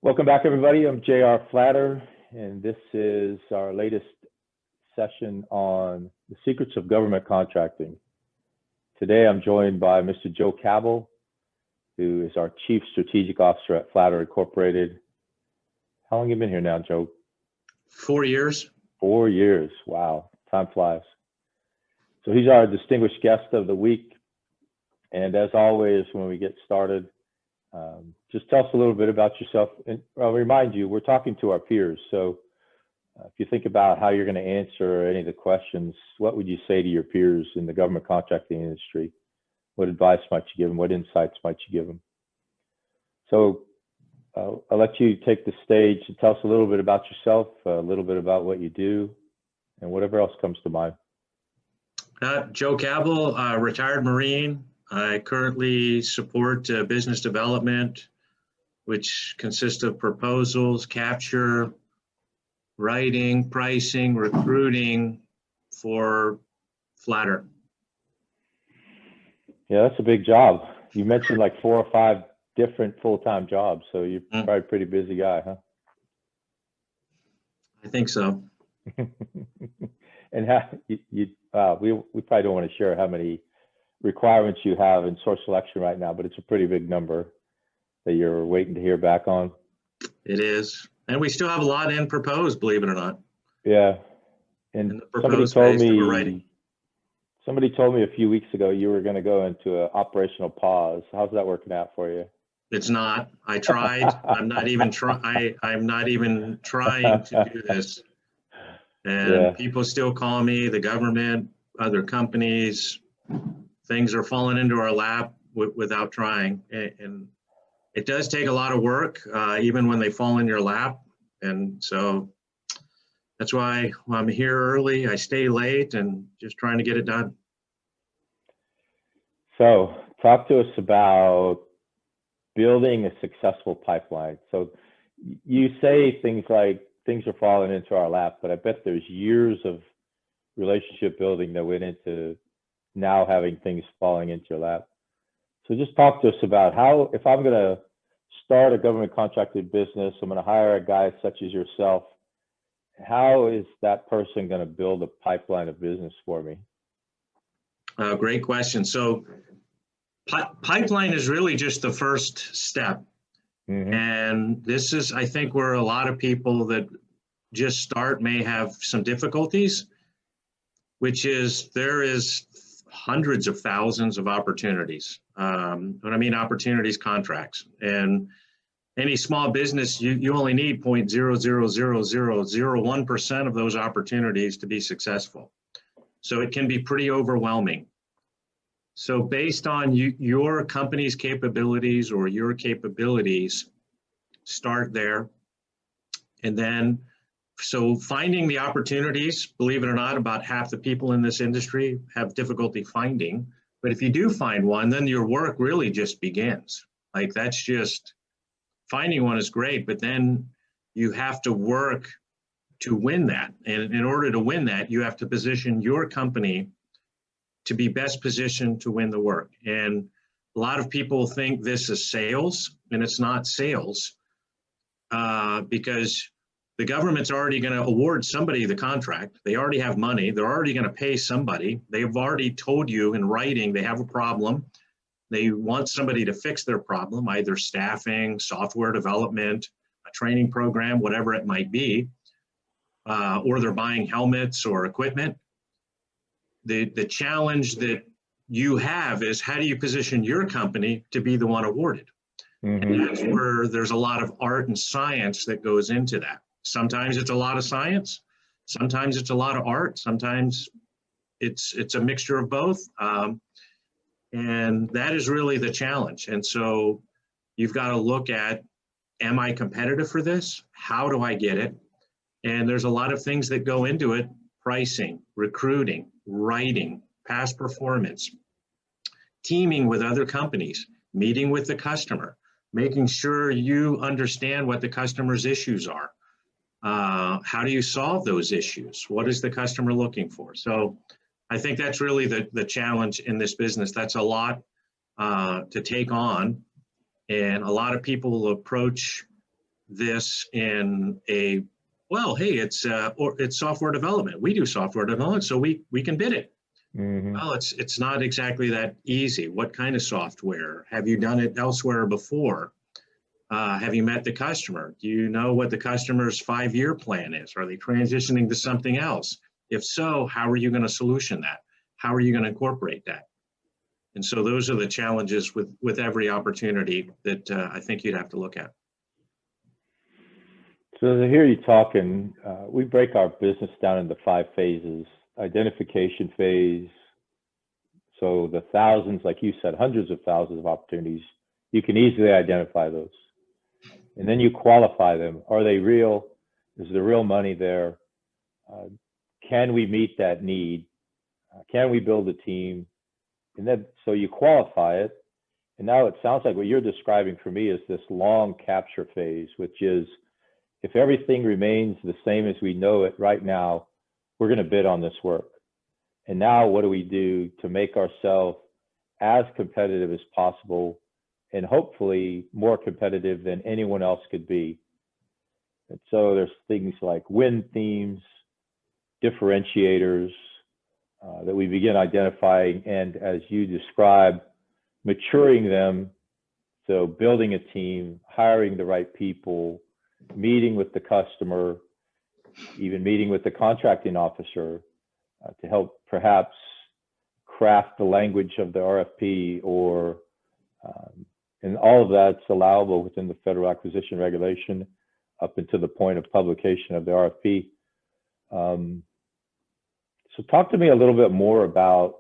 Welcome back, everybody. I'm J.R. Flatter, and this is our latest session on the secrets of government contracting. Today, I'm joined by Mr. Joe Cabell, who is our Chief Strategic Officer at Flatter Incorporated. How long have you been here now, Joe? 4 years. 4 years. Wow, time flies. So he's our distinguished guest of the week. And as always, when we get started, just tell us a little bit about yourself. And I'll remind you, we're talking to our peers. So if you think about how you're going to answer any of the questions, what would you say to your peers in the government contracting industry? What advice might you give them? What insights might you give them? So I'll let you take the stage and tell us a little bit about yourself, a little bit about what you do, and whatever else comes to mind. Joe Cabell, retired Marine. I currently support business development, which consists of proposals, capture, writing, pricing, recruiting for Flatter. Yeah, that's a big job. You mentioned like 4 or 5 different full-time jobs, so you're probably a pretty busy guy, huh? I think so. And how we probably don't want to share how many requirements you have in source selection right now, but it's a pretty big number that you're waiting to hear back on. It is. And we still have a lot in proposed, believe it or not. Yeah. And somebody told me a few weeks ago you were going to go into an operational pause. How's that working out for you? It's not. I tried. I'm not even trying to do this. And people still call me, the government, other companies. Things are falling into our lap without trying. And it does take a lot of work, even when they fall in your lap. And so that's why I'm here early. I stay late and just trying to get it done. So talk to us about building a successful pipeline. So you say things like things are falling into our lap, but I bet there's years of relationship building that went into now having things falling into your lap. So just talk to us about how, if I'm going to start a government contracted business, I'm going to hire a guy such as yourself, how is that person going to build a pipeline of business for me? Great question. So pipeline is really just the first step. Mm-hmm. And this is, I think, where a lot of people that just start may have some difficulties, which is there is hundreds of thousands of opportunities. When I mean opportunities, contracts. And any small business, you only need 0.00001% of those opportunities to be successful. So it can be pretty overwhelming. So based on your company's capabilities or your capabilities, start there. And then, so finding the opportunities, believe it or not, about half the people in this industry have difficulty finding. But if you do find one, then your work really just begins. Like that's just, finding one is great, but then you have to work to win that. And in order to win that, you have to position your company to be best positioned to win the work. And a lot of people think this is sales, and it's not sales because the government's already going to award somebody the contract. They already have money. They're already going to pay somebody. They've already told you in writing they have a problem. They want somebody to fix their problem, either staffing, software development, a training program, whatever it might be, or they're buying helmets or equipment. The challenge that you have is how do you position your company to be the one awarded? Mm-hmm. And that's where there's a lot of art and science that goes into that. Sometimes it's a lot of science, sometimes it's a lot of art, sometimes it's a mixture of both. And that is really the challenge. And so you've got to look at, am I competitive for this? How do I get it? And there's a lot of things that go into it: pricing, recruiting, writing, past performance, teaming with other companies, meeting with the customer, making sure you understand what the customer's issues are. How do you solve those issues? What is the customer looking for? So I think that's really the challenge in this business. That's a lot to take on. And a lot of people will approach this in a, well, hey, it's software development. We do software development, so we can bid it. Well, it's not exactly that easy. What kind of software? Have you done it elsewhere before? Have you met the customer? Do you know what the customer's 5-year plan is? Are they transitioning to something else? If so, how are you going to solution that? How are you going to incorporate that? And so those are the challenges with every opportunity that I think you'd have to look at. So to hear you talking, we break our business down into 5 phases. Identification phase. So the thousands, like you said, hundreds of thousands of opportunities, you can easily identify those. And then you qualify them. Are they real? Is there real money there? Can we meet that need? Can we build a team? And then, so you qualify it. And now it sounds like what you're describing for me is this long capture phase, which is if everything remains the same as we know it right now, we're going to bid on this work. And now what do we do to make ourselves as competitive as possible and hopefully more competitive than anyone else could be? And so there's things like win themes, differentiators that we begin identifying, and as you described, maturing them. So building a team, hiring the right people, meeting with the customer, even meeting with the contracting officer to help perhaps craft the language of the RFP, or and all of that's allowable within the Federal Acquisition Regulation up until the point of publication of the RFP. So talk to me a little bit more about,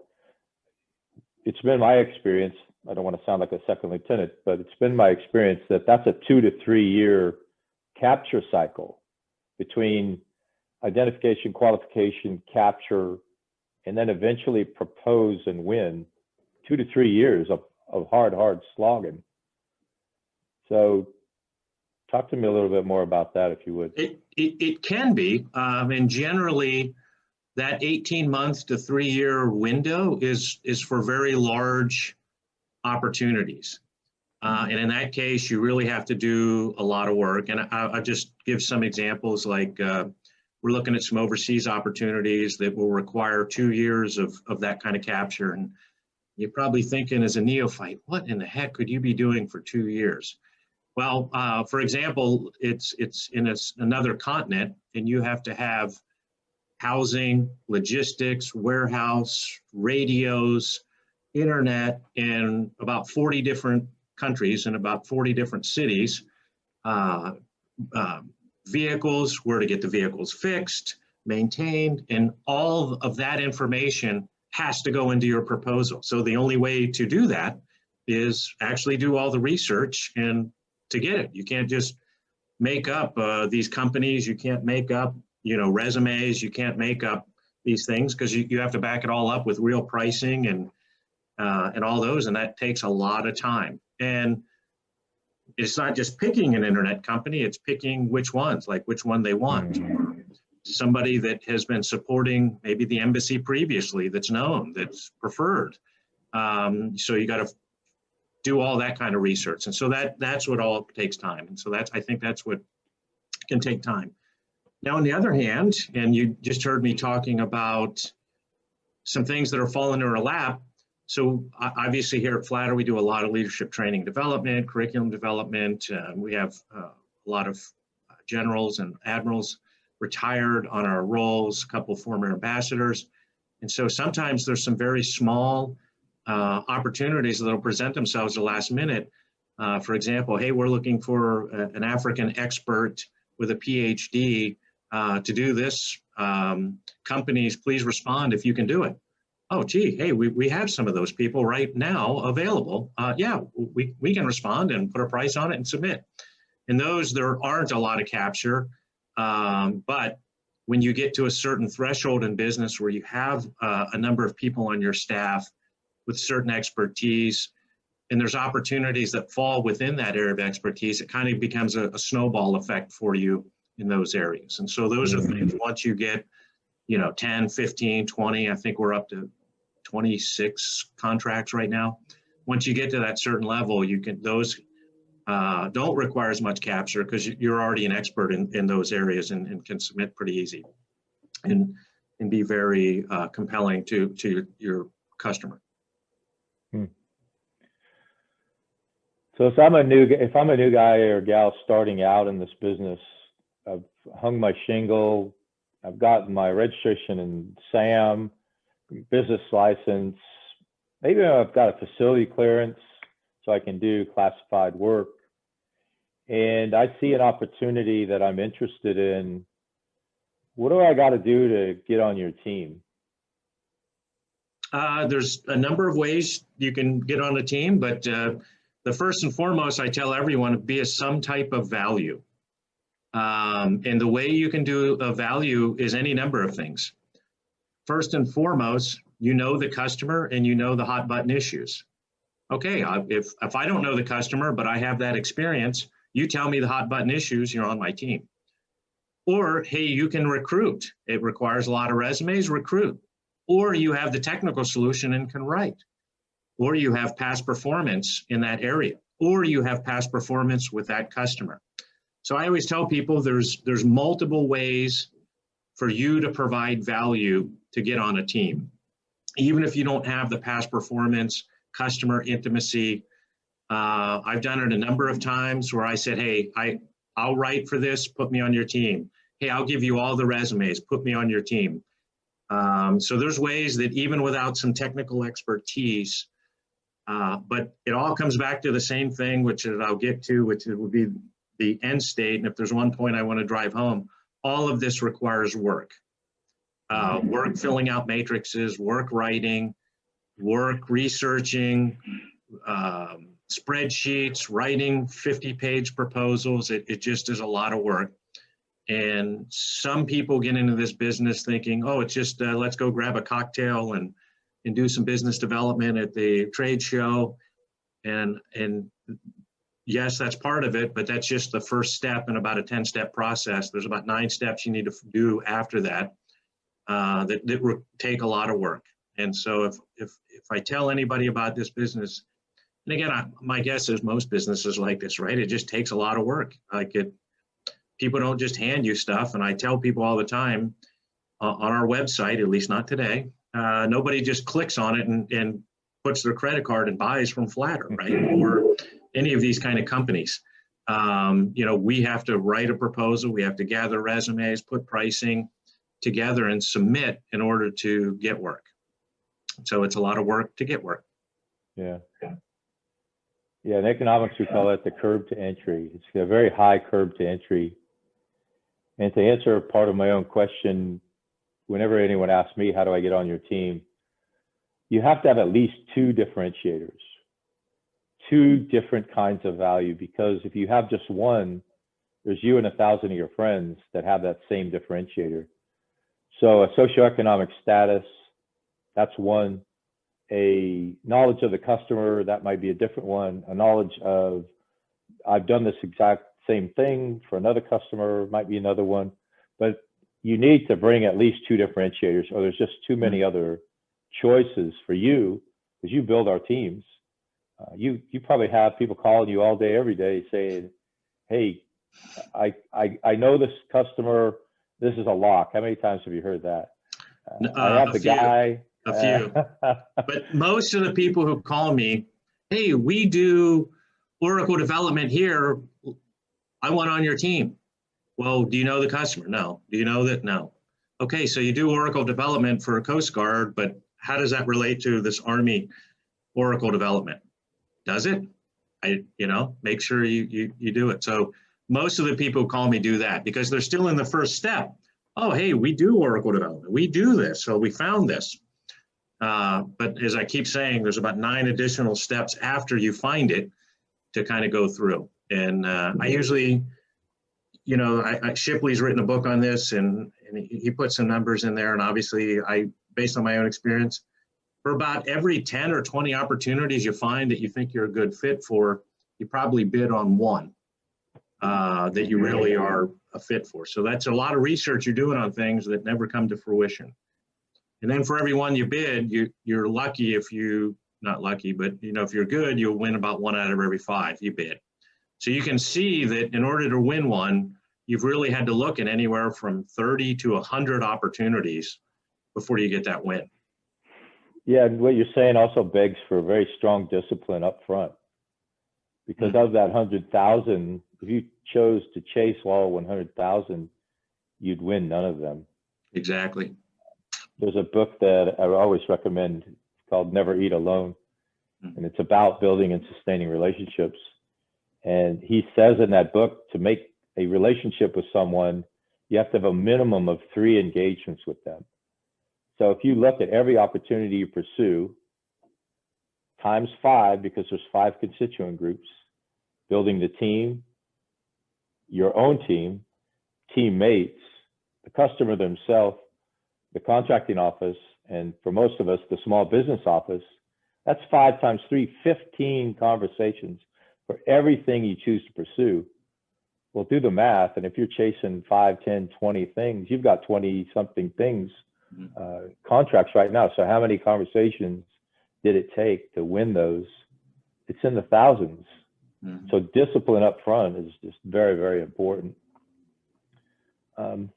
it's been my experience, I don't want to sound like a second lieutenant, but it's been my experience that that's a 2 to 3 year capture cycle between identification, qualification, capture, and then eventually propose and win. 2 to 3 years of hard slogging. So talk to me a little bit more about that, if you would. It can be, and generally that 18-month to 3-year window is for very large opportunities. And in that case, you really have to do a lot of work. And I'll just give some examples, like we're looking at some overseas opportunities that will require 2 years of that kind of capture. And you're probably thinking as a neophyte, what in the heck could you be doing for 2 years? Well, for example, it's in another continent, and you have to have housing, logistics, warehouse, radios, internet in about 40 different countries and about 40 different cities, vehicles, where to get the vehicles fixed, maintained, and all of that information has to go into your proposal. So the only way to do that is actually do all the research and to get it. You can't just make up these companies, you can't make up resumes, you can't make up these things, because you have to back it all up with real pricing and all those, and that takes a lot of time. And it's not just picking an internet company, it's picking which ones, like which one they want. Somebody that has been supporting maybe the embassy previously, that's known, that's preferred. So you got to do all that kind of research. And so that's what all takes time. And so I think that's what can take time. Now, on the other hand, and you just heard me talking about some things that are falling in our lap. So obviously here at Flatter, we do a lot of leadership training development, curriculum development. We have a lot of generals and admirals retired on our roles, a couple of former ambassadors. And so sometimes there's some very small opportunities that will present themselves at the last minute. For example, hey, we're looking for an African expert with a PhD to do this. Companies, please respond if you can do it. Oh, gee, hey, we have some of those people right now available. Yeah, we can respond and put a price on it and submit. And those, there aren't a lot of capture, but when you get to a certain threshold in business where you have a number of people on your staff with certain expertise, and there's opportunities that fall within that area of expertise, it kind of becomes a snowball effect for you in those areas. And so those are things, once you get, 10, 15, 20, I think we're up to 26 contracts right now. Once you get to that certain level, you can, those don't require as much capture because you're already an expert in those areas and can submit pretty easy and be very compelling to your customer. So if I'm a new guy or gal starting out in this business, I've hung my shingle, I've gotten my registration in SAM, business license, maybe I've got a facility clearance so I can do classified work, and I see an opportunity that I'm interested in. What do I got to do to get on your team? There's a number of ways you can get on a team, but the first and foremost, I tell everyone, be some type of value. And the way you can do a value is any number of things. First and foremost, you know the customer and you know the hot button issues. Okay, if I don't know the customer, but I have that experience, you tell me the hot button issues, you're on my team. Or, hey, you can recruit. It requires a lot of resumes, recruit. Or you have the technical solution and can write. Or you have past performance in that area. Or you have past performance with that customer. So I always tell people there's multiple ways for you to provide value to get on a team. Even if you don't have the past performance, customer intimacy. I've done it a number of times where I said, hey, I'll write for this, put me on your team. Hey, I'll give you all the resumes, put me on your team. So there's ways that even without some technical expertise, but it all comes back to the same thing, which I'll get to, which would be the end state. And if there's one point I want to drive home, all of this requires work. Work filling out matrices, work writing, work researching, spreadsheets, writing 50-page proposals. It just is a lot of work. And some people get into this business thinking, oh, it's just let's go grab a cocktail and do some business development at the trade show. And yes, that's part of it, but that's just the first step in about a 10-step process. There's about 9 steps you need to do after that that will take a lot of work. And so if I tell anybody about this business, and again, my guess is most businesses like this, right? It just takes a lot of work. People don't just hand you stuff. And I tell people all the time on our website, at least not today, nobody just clicks on it and puts their credit card and buys from Flatter, right? Or any of these kind of companies. We have to write a proposal. We have to gather resumes, put pricing together and submit in order to get work. So it's a lot of work to get work. Yeah. In economics, we call that the curb to entry. It's a very high curb to entry. And to answer part of my own question, whenever anyone asks me, how do I get on your team? You have to have at least 2 differentiators, 2 different kinds of value, because if you have just one, there's you and 1,000 of your friends that have that same differentiator. So a socioeconomic status, that's one. A knowledge of the customer, that might be a different one. A knowledge of, I've done this exact same thing for another customer, might be another one. But you need to bring at least 2 differentiators, or there's just too many other choices for you, because you build our teams. You probably have people calling you all day, every day saying, hey, I know this customer, this is a lock. How many times have you heard that? I have the guy. A few. But most of the people who call me, hey, we do Oracle development here. I want on your team. Well, do you know the customer? No. Do you know that? No. Okay, so you do Oracle development for a Coast Guard, but how does that relate to this Army Oracle development? Does it? Make sure you do it. So most of the people who call me do that because they're still in the first step. Oh, hey, we do Oracle development. We do this. So we found this. But as I keep saying, there's about 9 additional steps after you find it to kind of go through. And I usually, Shipley's written a book on this and he put some numbers in there. And obviously based on my own experience, for about every 10 or 20 opportunities you find that you think you're a good fit for, you probably bid on one that you really are a fit for. So that's a lot of research you're doing on things that never come to fruition. And then for every one you bid, you're lucky if not lucky, but if you're good, you'll win about 1 out of every 5 you bid. So you can see that in order to win one, you've really had to look at anywhere from 30 to 100 opportunities before you get that win. Yeah, and what you're saying also begs for a very strong discipline up front. Because of that 100,000, if you chose to chase all 100,000, you'd win none of them. Exactly. There's a book that I always recommend called Never Eat Alone. And it's about building and sustaining relationships. And he says in that book, to make a relationship with someone, you have to have a minimum of 3 engagements with them. So if you look at every opportunity you pursue, times 5, because there's 5 constituent groups, building the team, your own team, teammates, the customer themselves, the contracting office, and for most of us, the small business office, that's 5 times 3, 15 conversations for everything you choose to pursue. Well, do the math, and if you're chasing 5, 10, 20 things, you've got 20-something things, contracts right now. So how many conversations did it take to win those? It's in the thousands. So discipline up front is just very, very important. This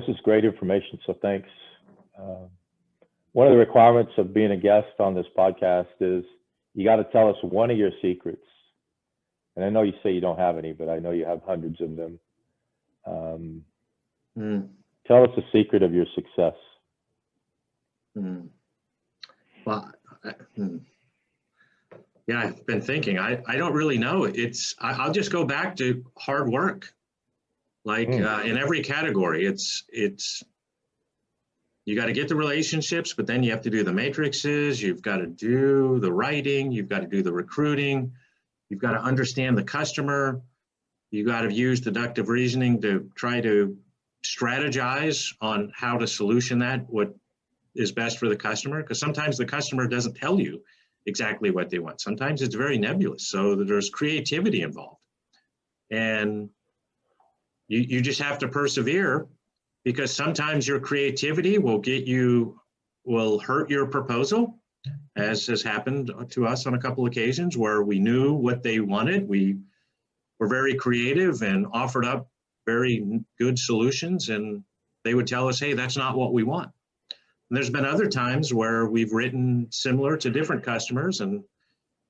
is great information, so thanks. One of the requirements of being a guest on this podcast is you got to tell us one of your secrets. And I know you say you don't have any, but I know you have hundreds of them. Tell us the secret of your success. Well, yeah, I've been thinking. I don't really know. I'll just go back to hard work. Like in every category, it's you got to get the relationships, but then you have to do the matrices. You've got to do the writing. You've got to do the recruiting. You've got to understand the customer. You got to use deductive reasoning to try to strategize on how to solution that, what is best for the customer, because sometimes the customer doesn't tell you exactly what they want. Sometimes it's very nebulous, so there's creativity involved. And you just have to persevere, because sometimes your creativity will hurt your proposal, as has happened to us on a couple occasions where we knew what they wanted. We were very creative and offered up very good solutions, and they would tell us, hey, that's not what we want. And there's been other times where we've written similar to different customers, and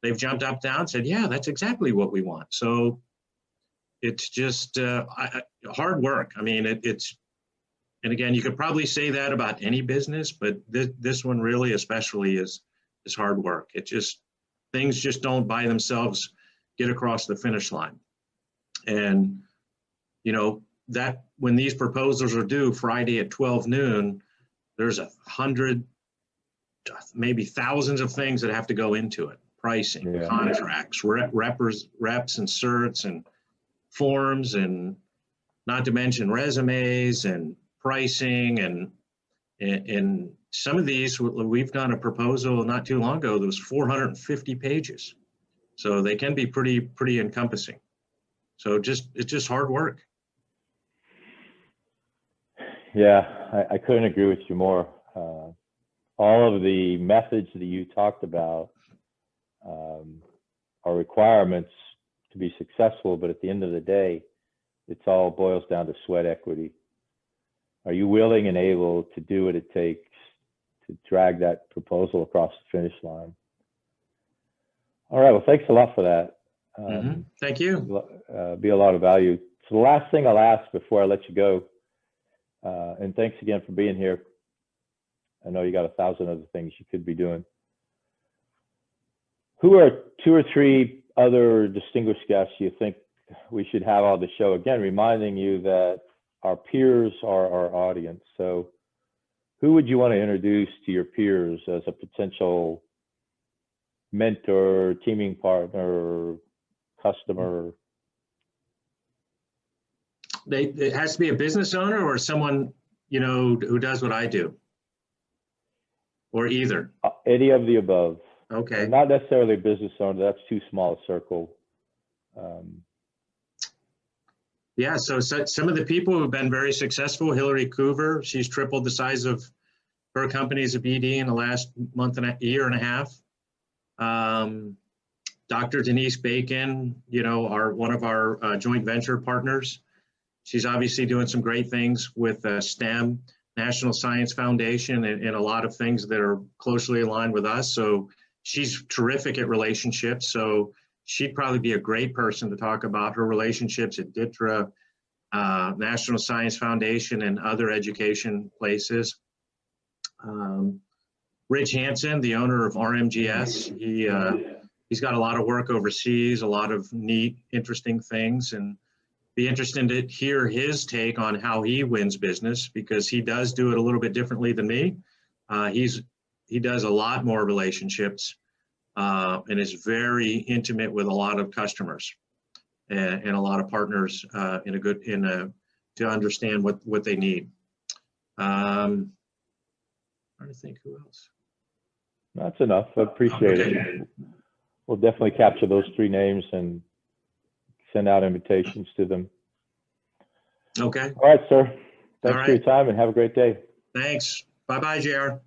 they've jumped up, down, said, yeah, that's exactly what we want. So it's just hard work. I mean, and again, you could probably say that about any business, but this one really especially is hard work. Things just don't by themselves get across the finish line. And, that when these proposals are due Friday at 12 noon, there's 100, maybe thousands of things that have to go into it. Pricing, contracts, reps and certs and forms, and not to mention resumes and pricing. And some of these, we've done a proposal not too long ago that was 450 pages. So they can be pretty encompassing. So it's just hard work. Yeah, I couldn't agree with you more. All of the methods that you talked about are requirements to be successful, but at the end of the day, it's all boils down to sweat equity. Are you willing and able to do what it takes to drag that proposal across the finish line? All right, well, thanks a lot for that. Thank you. Be a lot of value. So the last thing I'll ask before I let you go, and thanks again for being here. I know you got 1,000 other things you could be doing. Who are 2 or 3 other distinguished guests you think we should have on the show? Again, reminding you that our peers are our audience. So who would you want to introduce to your peers as a potential mentor, teaming partner, customer? It has to be a business owner or someone, who does what I do, or either. Any of the above. Okay. Not necessarily a business owner. That's too small a circle. Yeah. So some of the people who've been very successful, Hillary Coover, she's tripled the size of her company as a BD in the last year and a half. Dr. Denise Bacon, you know, one of our joint venture partners. She's obviously doing some great things with STEM, National Science Foundation, and a lot of things that are closely aligned with us. So she's terrific at relationships. So she'd probably be a great person to talk about her relationships at DITRA, National Science Foundation, and other education places. Rich Hansen, the owner of RMGS, he's got a lot of work overseas, a lot of neat, interesting things, and be interested to hear his take on how he wins business, because he does do it a little bit differently than me. He does a lot more relationships and is very intimate with a lot of customers and a lot of partners to understand what they need. Trying to think who else. That's enough. I appreciate it. We'll definitely capture those 3 names and send out invitations to them. Okay. All right, sir. Thanks All for your right. time and have a great day. Thanks. Bye-bye, JR.